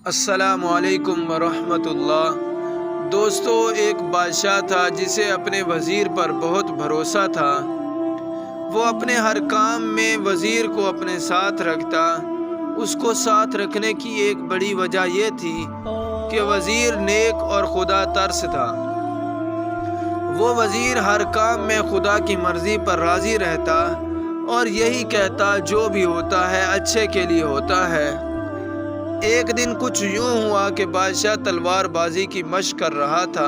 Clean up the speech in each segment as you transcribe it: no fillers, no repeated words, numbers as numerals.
السلام علیکم ورحمۃ اللہ۔ دوستو، ایک بادشاہ تھا جسے اپنے وزیر پر بہت بھروسہ تھا۔ وہ اپنے ہر کام میں وزیر کو اپنے ساتھ رکھتا۔ اس کو ساتھ رکھنے کی ایک بڑی وجہ یہ تھی کہ وزیر نیک اور خدا ترس تھا۔ وہ وزیر ہر کام میں خدا کی مرضی پر راضی رہتا اور یہی کہتا جو بھی ہوتا ہے اچھے کے لیے ہوتا ہے۔ ایک دن کچھ یوں ہوا کہ بادشاہ تلوار بازی کی مشق کر رہا تھا۔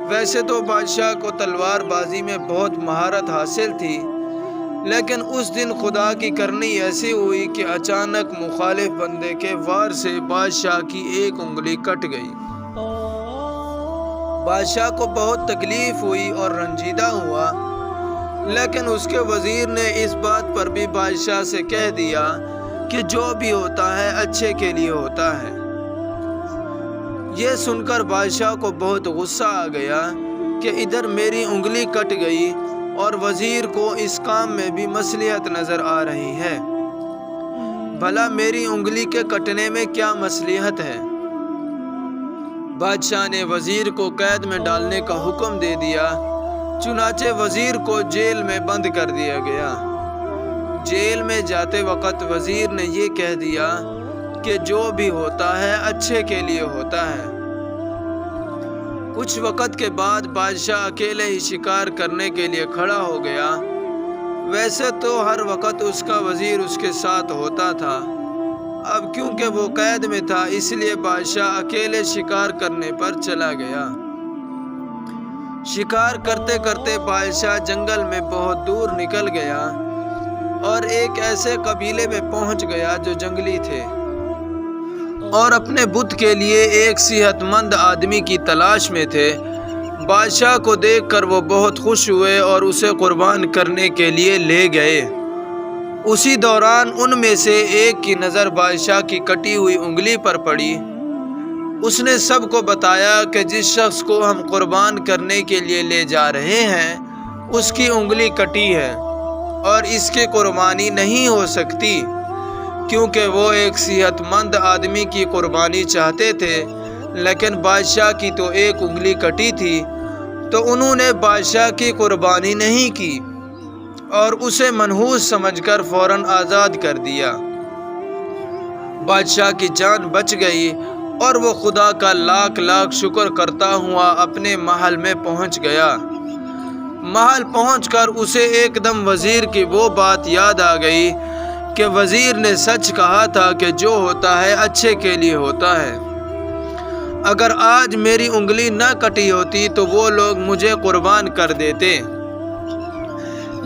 ویسے تو بادشاہ کو تلوار بازی میں بہت مہارت حاصل تھی، لیکن اس دن خدا کی کرنی ایسی ہوئی کہ اچانک مخالف بندے کے وار سے بادشاہ کی ایک انگلی کٹ گئی۔ بادشاہ کو بہت تکلیف ہوئی اور رنجیدہ ہوا، لیکن اس کے وزیر نے اس بات پر بھی بادشاہ سے کہہ دیا کہ جو بھی ہوتا ہے اچھے کے لیے ہوتا ہے۔ یہ سن کر بادشاہ کو بہت غصہ آ گیا کہ ادھر میری انگلی کٹ گئی اور وزیر کو اس کام میں بھی مصلحت نظر آ رہی ہے۔ بھلا میری انگلی کے کٹنے میں کیا مصلحت ہے؟ بادشاہ نے وزیر کو قید میں ڈالنے کا حکم دے دیا۔ چنانچہ وزیر کو جیل میں بند کر دیا گیا۔ جیل میں جاتے وقت وزیر نے یہ کہہ دیا کہ جو بھی ہوتا ہے اچھے کے لیے ہوتا ہے۔ کچھ وقت کے بعد بادشاہ اکیلے ہی شکار کرنے کے لیے کھڑا ہو گیا۔ ویسے تو ہر وقت اس کا وزیر اس کے ساتھ ہوتا تھا، اب کیونکہ وہ قید میں تھا اس لیے بادشاہ اکیلے شکار کرنے پر چلا گیا۔ شکار کرتے کرتے بادشاہ جنگل میں بہت دور نکل گیا اور ایک ایسے قبیلے میں پہنچ گیا جو جنگلی تھے اور اپنے بت کے لیے ایک صحت مند آدمی کی تلاش میں تھے۔ بادشاہ کو دیکھ کر وہ بہت خوش ہوئے اور اسے قربان کرنے کے لیے لے گئے۔ اسی دوران ان میں سے ایک کی نظر بادشاہ کی کٹی ہوئی انگلی پر پڑی۔ اس نے سب کو بتایا کہ جس شخص کو ہم قربان کرنے کے لیے لے جا رہے ہیں اس کی انگلی کٹی ہے اور اس کی قربانی نہیں ہو سکتی، کیونکہ وہ ایک صحت مند آدمی کی قربانی چاہتے تھے، لیکن بادشاہ کی تو ایک انگلی کٹی تھی، تو انہوں نے بادشاہ کی قربانی نہیں کی اور اسے منحوس سمجھ کر فوراً آزاد کر دیا۔ بادشاہ کی جان بچ گئی اور وہ خدا کا لاکھ لاکھ شکر کرتا ہوا اپنے محل میں پہنچ گیا۔ محل پہنچ کر اسے ایک دم وزیر کی وہ بات یاد آ گئی کہ وزیر نے سچ کہا تھا کہ جو ہوتا ہے اچھے کے لیے ہوتا ہے۔ اگر آج میری انگلی نہ کٹی ہوتی تو وہ لوگ مجھے قربان کر دیتے،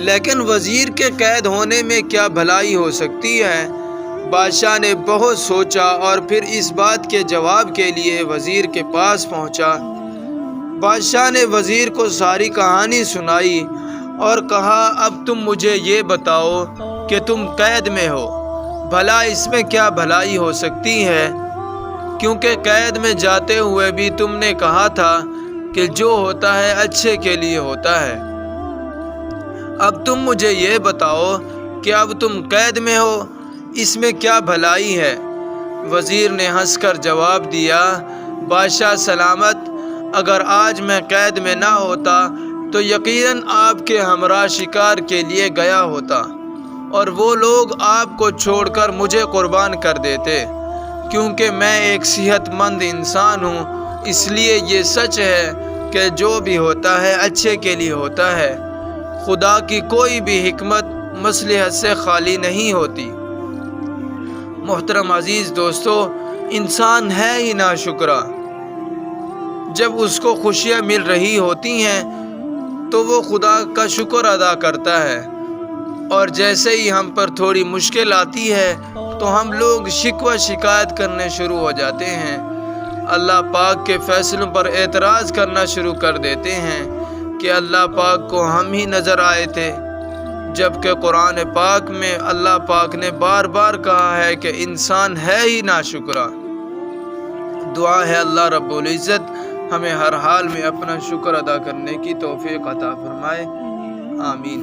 لیکن وزیر کے قید ہونے میں کیا بھلائی ہو سکتی ہے؟ بادشاہ نے بہت سوچا اور پھر اس بات کے جواب کے لیے وزیر کے پاس پہنچا۔ بادشاہ نے وزیر کو ساری کہانی سنائی اور کہا اب تم مجھے یہ بتاؤ کہ تم قید میں ہو، بھلا اس میں کیا بھلائی ہو سکتی ہے؟ کیونکہ قید میں جاتے ہوئے بھی تم نے کہا تھا کہ جو ہوتا ہے اچھے کے لیے ہوتا ہے۔ اب تم مجھے یہ بتاؤ کہ اب تم قید میں ہو، اس میں کیا بھلائی ہے؟ وزیر نے ہنس کر جواب دیا، بادشاہ سلامت، اگر آج میں قید میں نہ ہوتا تو یقیناً آپ کے ہمراہ شکار کے لیے گیا ہوتا اور وہ لوگ آپ کو چھوڑ کر مجھے قربان کر دیتے۔ کیونکہ میں ایک صحت مند انسان ہوں، اس لیے یہ سچ ہے کہ جو بھی ہوتا ہے اچھے کے لیے ہوتا ہے۔ خدا کی کوئی بھی حکمت مصلحت سے خالی نہیں ہوتی۔ محترم عزیز دوستو، انسان ہے ہی ناشکرا۔ جب اس کو خوشیاں مل رہی ہوتی ہیں تو وہ خدا کا شکر ادا کرتا ہے، اور جیسے ہی ہم پر تھوڑی مشکل آتی ہے تو ہم لوگ شکوہ شکایت کرنے شروع ہو جاتے ہیں، اللہ پاک کے فیصلوں پر اعتراض کرنا شروع کر دیتے ہیں کہ اللہ پاک کو ہم ہی نظر آئے تھے، جبکہ قرآن پاک میں اللہ پاک نے بار بار کہا ہے کہ انسان ہے ہی ناشکرا۔ دعا ہے اللہ رب العزت ہمیں ہر حال میں اپنا شکر ادا کرنے کی توفیق عطا فرمائے، آمین۔